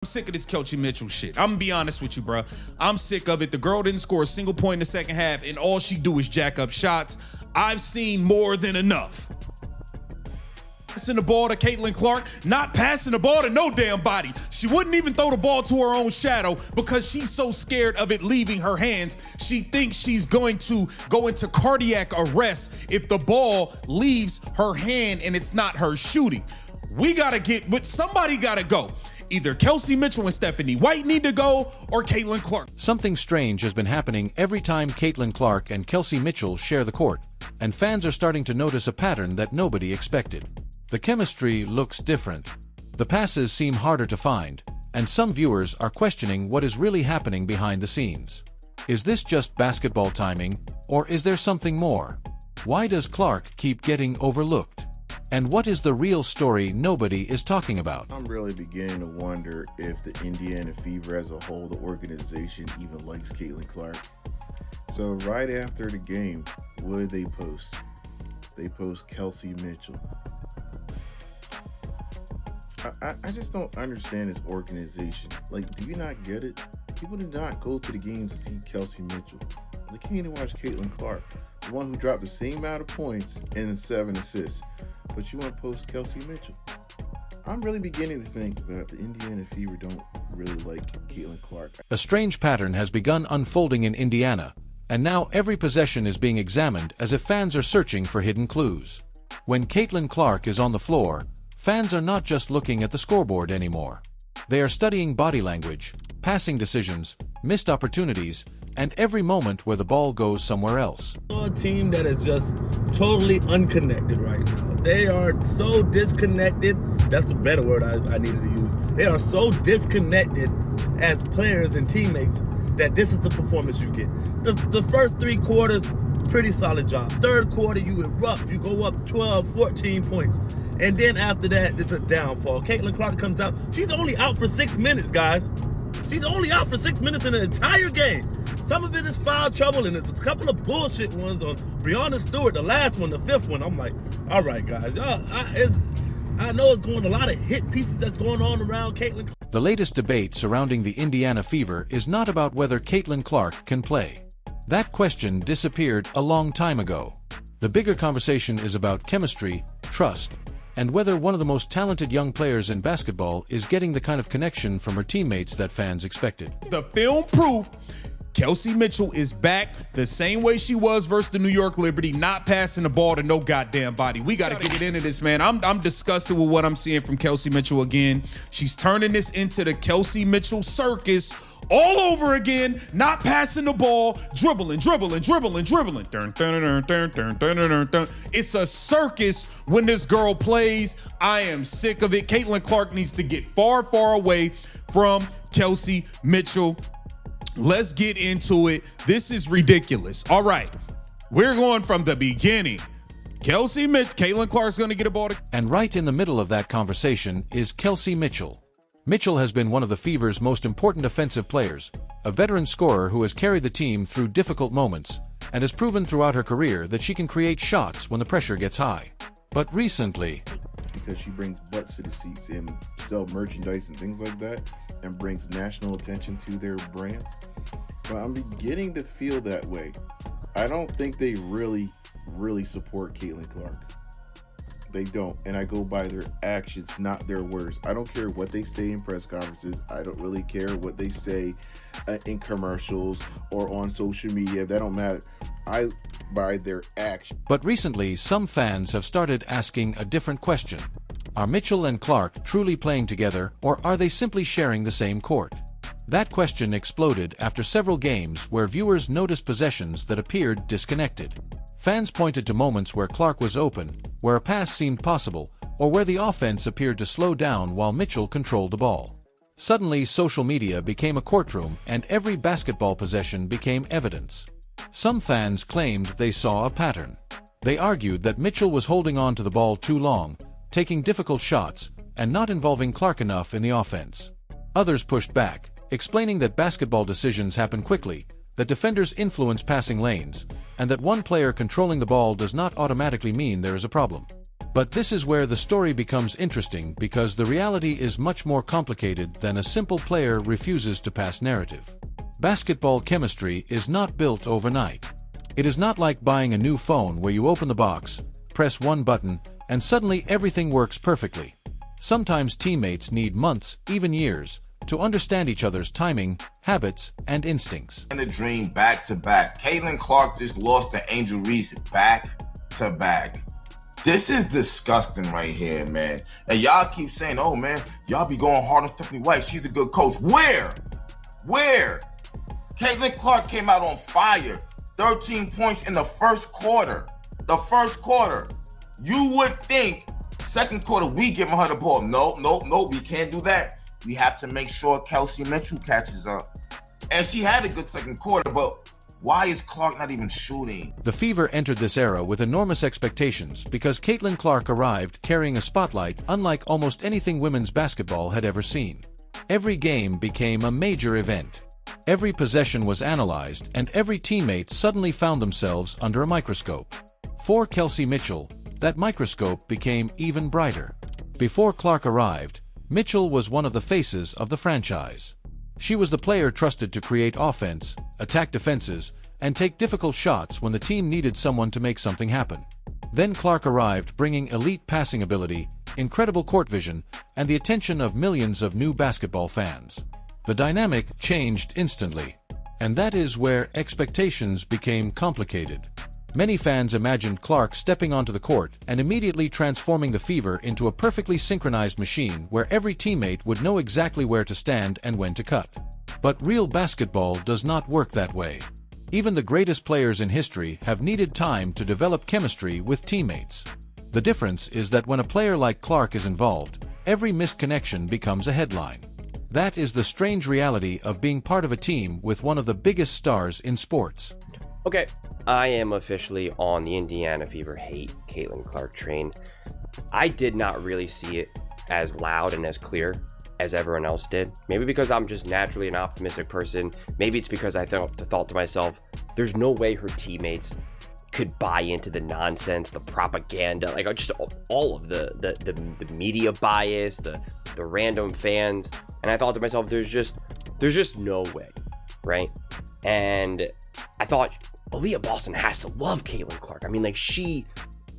I'm sick of this Kelsey Mitchell shit. I'm gonna be honest with you, bro. I'm sick of it. The girl didn't score a single point in the second half, and all she do is jack up shots. I've seen more than enough. Passing the ball to Caitlin Clark, not passing the ball to no damn body. She wouldn't even throw the ball to her own shadow because she's so scared of it leaving her hands. She thinks she's going to go into cardiac arrest if the ball leaves her hand and it's not her shooting. We gotta get, but somebody gotta go. Either Kelsey Mitchell and Stephanie White need to go, or Caitlin Clark. Something strange has been happening every time Caitlin Clark and Kelsey Mitchell share the court, and fans are starting to notice a pattern that nobody expected. The chemistry looks different. The passes seem harder to find, and some viewers are questioning what is really happening behind the scenes. Is this just basketball timing, or is there something more? Why does Clark keep getting overlooked? And what is the real story nobody is talking about? I'm really beginning to wonder if the Indiana Fever as a whole, the organization, even likes Caitlin Clark. So right after the game, what did they post? They post Kelsey Mitchell. I just don't understand this organization. Like, do you not get it? People do not go to the games to see Kelsey Mitchell. They can't even watch Caitlin Clark, the one who dropped the same amount of points and 7 assists. But you want to post Kelsey Mitchell. I'm really beginning to think that the Indiana Fever don't really like Caitlin Clark. A strange pattern has begun unfolding in Indiana, and now every possession is being examined as if fans are searching for hidden clues. When Caitlin Clark is on the floor, fans are not just looking at the scoreboard anymore. They are studying body language, passing decisions, missed opportunities, and every moment where the ball goes somewhere else. A team that is just totally unconnected right now. They are so disconnected. That's the better word I needed to use. They are so disconnected as players and teammates that this is the performance you get. The first 3 quarters, pretty solid job. Third quarter, you erupt. You go up 12, 14 points. And then after that, it's a downfall. Caitlin Clark comes out. She's only out for 6 minutes, guys. She's only out for 6 minutes in the entire game. Some of it is foul trouble, and it's a couple of bullshit ones on Breonna Stewart, the last one, the 5th one. I'm like, all right, guys. I know it's going a lot of hit pieces that's going on around Caitlin. The latest debate surrounding the Indiana Fever is not about whether Caitlin Clark can play. That question disappeared a long time ago. The bigger conversation is about chemistry, trust, and whether one of the most talented young players in basketball is getting the kind of connection from her teammates that fans expected. The film proof Kelsey Mitchell is back the same way she was versus the New York Liberty, not passing the ball to no goddamn body. We got to get into this, man. I'm disgusted with what I'm seeing from Kelsey Mitchell again. She's turning this into the Kelsey Mitchell circus all over again, not passing the ball, dribbling. It's a circus when this girl plays. I am sick of it. Caitlin Clark needs to get far, far away from Kelsey Mitchell. Let's get into it. This is ridiculous. All right, we're going from the beginning. Caitlin Clark's going to get a ball. And right in the middle of that conversation is Kelsey Mitchell. Mitchell has been one of the Fever's most important offensive players, a veteran scorer who has carried the team through difficult moments and has proven throughout her career that she can create shots when the pressure gets high. But recently, because she brings butts to the seats and sell merchandise and things like that and brings national attention to their brand. But I'm beginning to feel that way. I don't think they really support Caitlin Clark. They don't, and I go by their actions, not their words. I don't care what they say in press conferences. I don't really care what they say in commercials or on social media. That don't matter. I by their actions. But recently, some fans have started asking a different question. Are Mitchell and Clark truly playing together, or are they simply sharing the same court? That question exploded after several games where viewers noticed possessions that appeared disconnected. Fans pointed to moments where Clark was open, where a pass seemed possible, or where the offense appeared to slow down while Mitchell controlled the ball. Suddenly, social media became a courtroom, and every basketball possession became evidence. Some fans claimed they saw a pattern. They argued that Mitchell was holding on to the ball too long, taking difficult shots, and not involving Clark enough in the offense. Others pushed back, explaining that basketball decisions happen quickly, that defenders influence passing lanes, and that one player controlling the ball does not automatically mean there is a problem. But this is where the story becomes interesting because the reality is much more complicated than a simple player refuses to pass narrative. Basketball chemistry is not built overnight. It is not like buying a new phone where you open the box, press one button, and suddenly everything works perfectly. Sometimes teammates need months, even years, to understand each other's timing, habits, and instincts. And the dream back-to-back. Caitlin Clark just lost to Angel Reese back-to-back. This is disgusting right here, man. And y'all keep saying, oh, man, y'all be going hard on Stephanie White. She's a good coach. Where? Caitlin Clark came out on fire. 13 points in the first quarter. You would think second quarter we giving her the ball. No, we can't do that. We have to make sure Kelsey Mitchell catches up. And she had a good second quarter, but why is Clark not even shooting? The Fever entered this era with enormous expectations because Caitlin Clark arrived carrying a spotlight unlike almost anything women's basketball had ever seen. Every game became a major event. Every possession was analyzed, and every teammate suddenly found themselves under a microscope. For Kelsey Mitchell, that microscope became even brighter. Before Clark arrived, Mitchell was one of the faces of the franchise. She was the player trusted to create offense, attack defenses, and take difficult shots when the team needed someone to make something happen. Then Clark arrived bringing elite passing ability, incredible court vision, and the attention of millions of new basketball fans. The dynamic changed instantly, and that is where expectations became complicated. Many fans imagined Clark stepping onto the court and immediately transforming the Fever into a perfectly synchronized machine where every teammate would know exactly where to stand and when to cut. But real basketball does not work that way. Even the greatest players in history have needed time to develop chemistry with teammates. The difference is that when a player like Clark is involved, every missed connection becomes a headline. That is the strange reality of being part of a team with one of the biggest stars in sports. Okay, I am officially on the Indiana Fever hate Caitlin Clark train. I did not really see it as loud and as clear as everyone else did. Maybe because I'm just naturally an optimistic person. Maybe it's because I thought to myself, there's no way her teammates could buy into the nonsense, the propaganda, like just all of the media bias, the random fans. And I thought to myself, there's just no way, right? And I thought, Aaliyah Boston has to love Caitlin Clark. I mean, like she...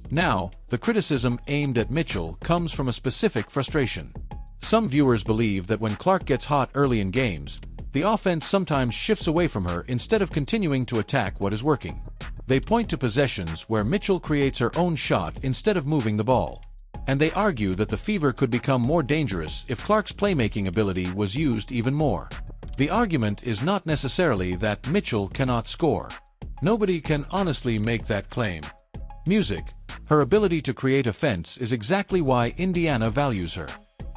Now, the criticism aimed at Mitchell comes from a specific frustration. Some viewers believe that when Clark gets hot early in games, the offense sometimes shifts away from her instead of continuing to attack what is working. They point to possessions where Mitchell creates her own shot instead of moving the ball. And they argue that the Fever could become more dangerous if Clark's playmaking ability was used even more. The argument is not necessarily that Mitchell cannot score. Nobody can honestly make that claim. Music, her ability to create offense, is exactly why Indiana values her.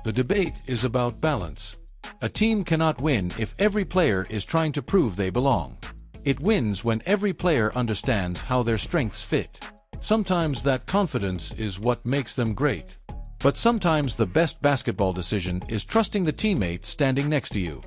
The debate is about balance. A team cannot win if every player is trying to prove they belong. It wins when every player understands how their strengths fit. Sometimes that confidence is what makes them great. But sometimes the best basketball decision is trusting the teammate standing next to you.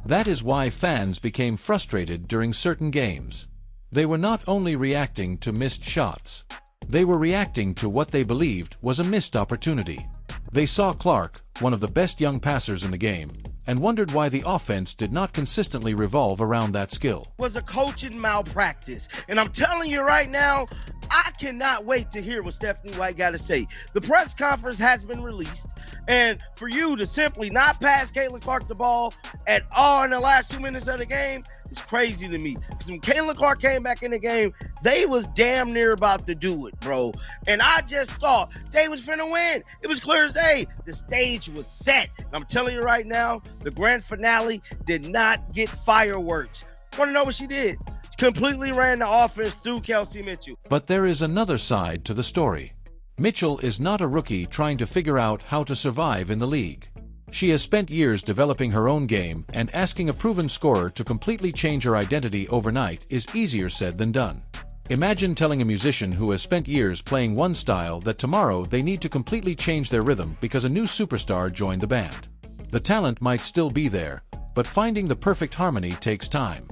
That is why fans became frustrated during certain games. They were not only reacting to missed shots. They were reacting to what they believed was a missed opportunity. They saw Clark, one of the best young passers in the game, and wondered why the offense did not consistently revolve around that skill. Was a coaching malpractice. And I'm telling you right now, I cannot wait to hear what Stephanie White got to say. The press conference has been released, and for you to simply not pass Caitlin Clark the ball at all in the last 2 minutes of the game is crazy to me. Because when Caitlin Clark came back in the game, they was damn near about to do it, bro. And I just thought they was finna win. It was clear as day. The stage was set. And I'm telling you right now, the grand finale did not get fireworks. Want to know what she did? Completely ran the offense through Kelsey Mitchell. But there is another side to the story. Mitchell is not a rookie trying to figure out how to survive in the league. She has spent years developing her own game, and asking a proven scorer to completely change her identity overnight is easier said than done. Imagine telling a musician who has spent years playing one style that tomorrow they need to completely change their rhythm because a new superstar joined the band. The talent might still be there, but finding the perfect harmony takes time.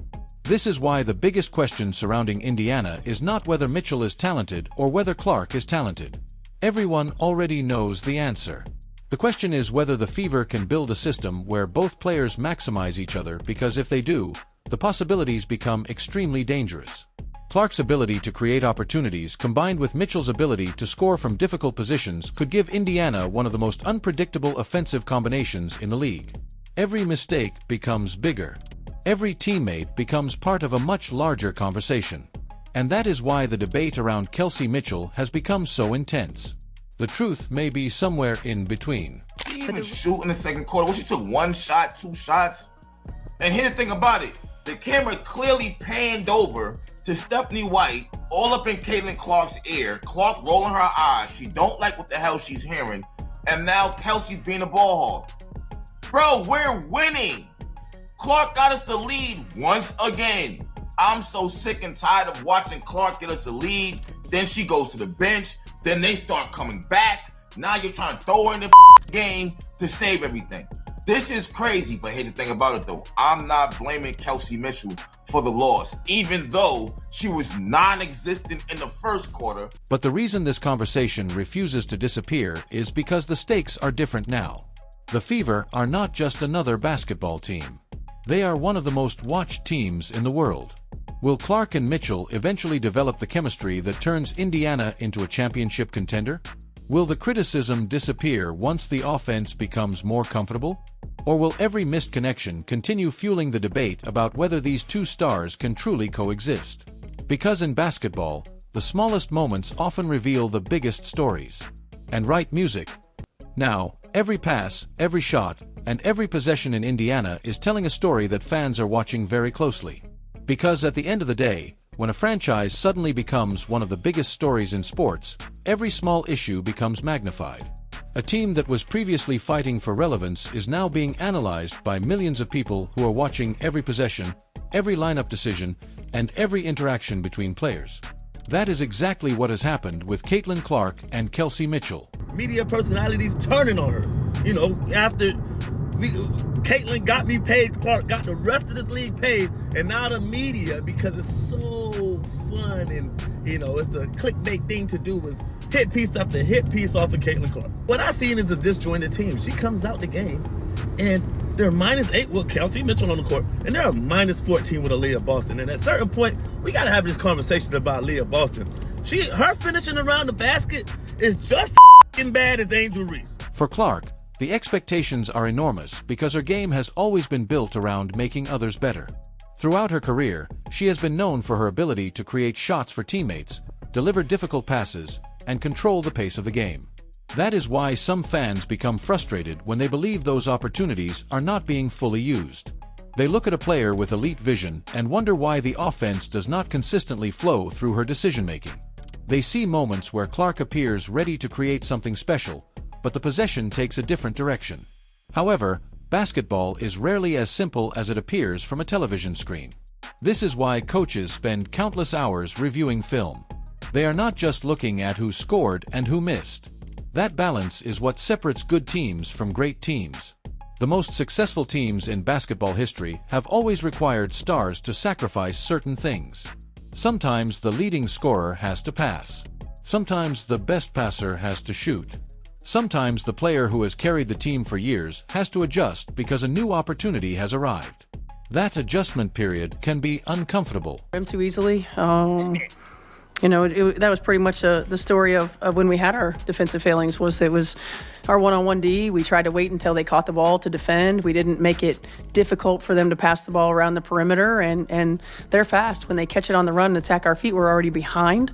This is why the biggest question surrounding Indiana is not whether Mitchell is talented or whether Clark is talented. Everyone already knows the answer. The question is whether the Fever can build a system where both players maximize each other, because if they do, the possibilities become extremely dangerous. Clark's ability to create opportunities combined with Mitchell's ability to score from difficult positions could give Indiana one of the most unpredictable offensive combinations in the league. Every mistake becomes bigger. Every teammate becomes part of a much larger conversation. And that is why the debate around Kelsey Mitchell has become so intense. The truth may be somewhere in between. She even shoot in the second quarter. Well, she took 1 shot, 2 shots. And here's the thing about it. The camera clearly panned over to Stephanie White, all up in Caitlin Clark's ear. Clark rolling her eyes. She don't like what the hell she's hearing. And now Kelsey's being a ball hog. Bro, we're winning. Clark got us the lead once again. I'm so sick and tired of watching Clark get us a lead. Then she goes to the bench. Then they start coming back. Now you're trying to throw her in the game to save everything. This is crazy, but here's the thing about it though. I'm not blaming Kelsey Mitchell for the loss, even though she was non-existent in the first quarter. But the reason this conversation refuses to disappear is because the stakes are different now. The Fever are not just another basketball team. They are one of the most watched teams in the world. Will Clark and Mitchell eventually develop the chemistry that turns Indiana into a championship contender? Will the criticism disappear once the offense becomes more comfortable? Or will every missed connection continue fueling the debate about whether these two stars can truly coexist? Because in basketball, the smallest moments often reveal the biggest stories. And right music. Now, every pass, every shot, and every possession in Indiana is telling a story that fans are watching very closely. Because at the end of the day, when a franchise suddenly becomes one of the biggest stories in sports, every small issue becomes magnified. A team that was previously fighting for relevance is now being analyzed by millions of people who are watching every possession, every lineup decision, and every interaction between players. That is exactly what has happened with Caitlin Clark and Kelsey Mitchell. Media personalities turning on her. You know, after Caitlin got me paid, Clark got the rest of this league paid, and now the media, because it's so fun and, you know, it's a clickbait thing to do, is hit piece after hit piece off of Caitlin Clark. What I seen is a disjointed team. She comes out the game, and they're -8 with Kelsey Mitchell on the court, and they're -14 with Aaliyah Boston. And at a certain point, we got to have this conversation about Aaliyah Boston. Her finishing around the basket is just as bad as Angel Reese. For Clark, the expectations are enormous because her game has always been built around making others better. Throughout her career, she has been known for her ability to create shots for teammates, deliver difficult passes, and control the pace of the game. That is why some fans become frustrated when they believe those opportunities are not being fully used. They look at a player with elite vision and wonder why the offense does not consistently flow through her decision-making. They see moments where Clark appears ready to create something special, but the possession takes a different direction. However, basketball is rarely as simple as it appears from a television screen. This is why coaches spend countless hours reviewing film. They are not just looking at who scored and who missed. That balance is what separates good teams from great teams. The most successful teams in basketball history have always required stars to sacrifice certain things. Sometimes the leading scorer has to pass. Sometimes the best passer has to shoot. Sometimes the player who has carried the team for years has to adjust because a new opportunity has arrived. That adjustment period can be uncomfortable. Too easily. You know, that was pretty much the story of when we had our defensive failings. It was our one-on-one D. We tried to wait until they caught the ball to defend. We didn't make it difficult for them to pass the ball around the perimeter, and they're fast. When they catch it on the run and attack our feet, we're already behind.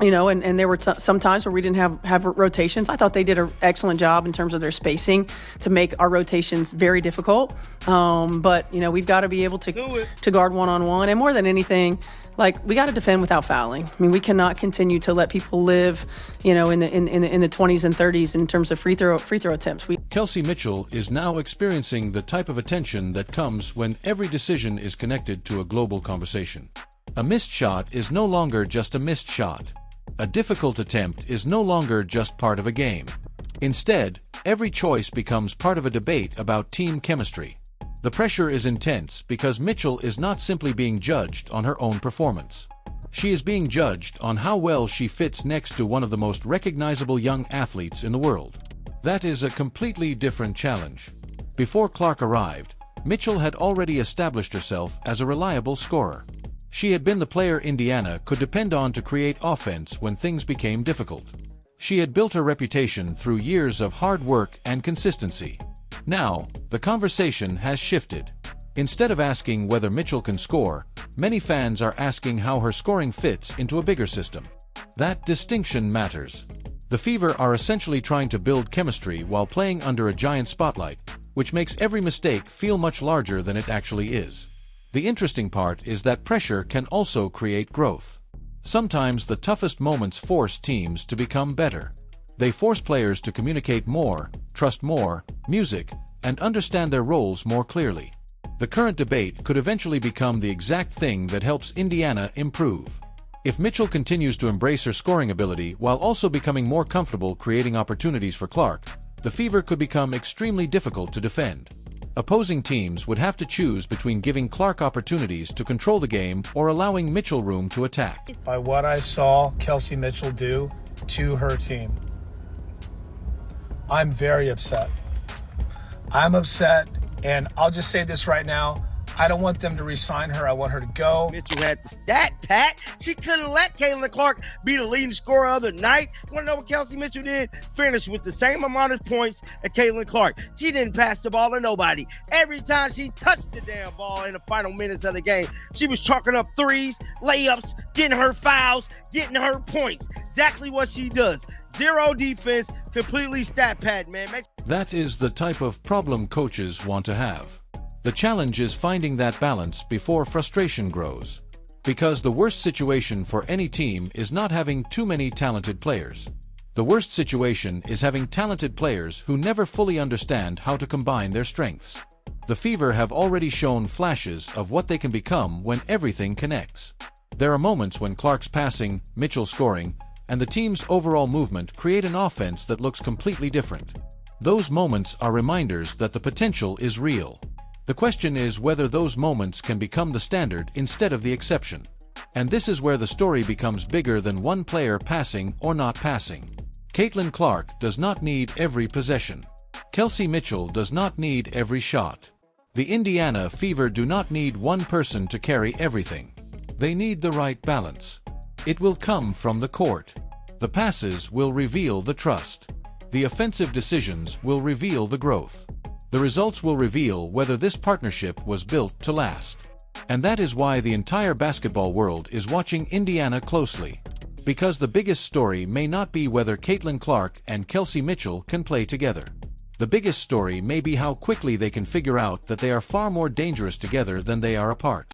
You know, and there were some times where we didn't have rotations. I thought they did an excellent job in terms of their spacing to make our rotations very difficult. But, you know, we've got to be able to guard one-on-one. And more than anything, like, we got to defend without fouling. I mean, we cannot continue to let people live, you know, in the 20s and 30s in terms of free throw attempts. Kelsey Mitchell is now experiencing the type of attention that comes when every decision is connected to a global conversation. A missed shot is no longer just a missed shot. A difficult attempt is no longer just part of a game. Instead, every choice becomes part of a debate about team chemistry. The pressure is intense because Mitchell is not simply being judged on her own performance. She is being judged on how well she fits next to one of the most recognizable young athletes in the world. That is a completely different challenge. Before Clark arrived, Mitchell had already established herself as a reliable scorer. She had been the player Indiana could depend on to create offense when things became difficult. She had built her reputation through years of hard work and consistency. Now, the conversation has shifted. Instead of asking whether Mitchell can score, many fans are asking how her scoring fits into a bigger system. That distinction matters. The Fever are essentially trying to build chemistry while playing under a giant spotlight, which makes every mistake feel much larger than it actually is. The interesting part is that pressure can also create growth. Sometimes the toughest moments force teams to become better. They force players to communicate more, trust more, music, and understand their roles more clearly. The current debate could eventually become the exact thing that helps Indiana improve. If Mitchell continues to embrace her scoring ability while also becoming more comfortable creating opportunities for Clark, the Fever could become extremely difficult to defend. Opposing teams would have to choose between giving Clark opportunities to control the game or allowing Mitchell room to attack. By what I saw Kelsey Mitchell do to her team, I'm very upset. I'm upset, and I'll just say this right now. I don't want them to re-sign her. I want her to go. Mitchell had the stat, Pat. She couldn't let Caitlin Clark be the leading scorer of the night. You want to know what Kelsey Mitchell did? Finished with the same amount of points as Caitlin Clark. She didn't pass the ball to nobody. Every time she touched the damn ball in the final minutes of the game, she was chalking up threes, layups, getting her fouls, getting her points. Exactly what she does. Zero defense, completely stat pad, man. That is the type of problem coaches want to have. The challenge is finding that balance before frustration grows. Because the worst situation for any team is not having too many talented players. The worst situation is having talented players who never fully understand how to combine their strengths. The Fever have already shown flashes of what they can become when everything connects. There are moments when Clark's passing, Mitchell scoring, and the team's overall movement create an offense that looks completely different. Those moments are reminders that the potential is real. The question is whether those moments can become the standard instead of the exception. And this is where the story becomes bigger than one player passing or not passing. Caitlin Clark does not need every possession. Kelsey Mitchell does not need every shot. The Indiana Fever do not need one person to carry everything. They need the right balance. It will come from the court. The passes will reveal the trust. The offensive decisions will reveal the growth. The results will reveal whether this partnership was built to last. And that is why the entire basketball world is watching Indiana closely. Because the biggest story may not be whether Caitlin Clark and Kelsey Mitchell can play together. The biggest story may be how quickly they can figure out that they are far more dangerous together than they are apart.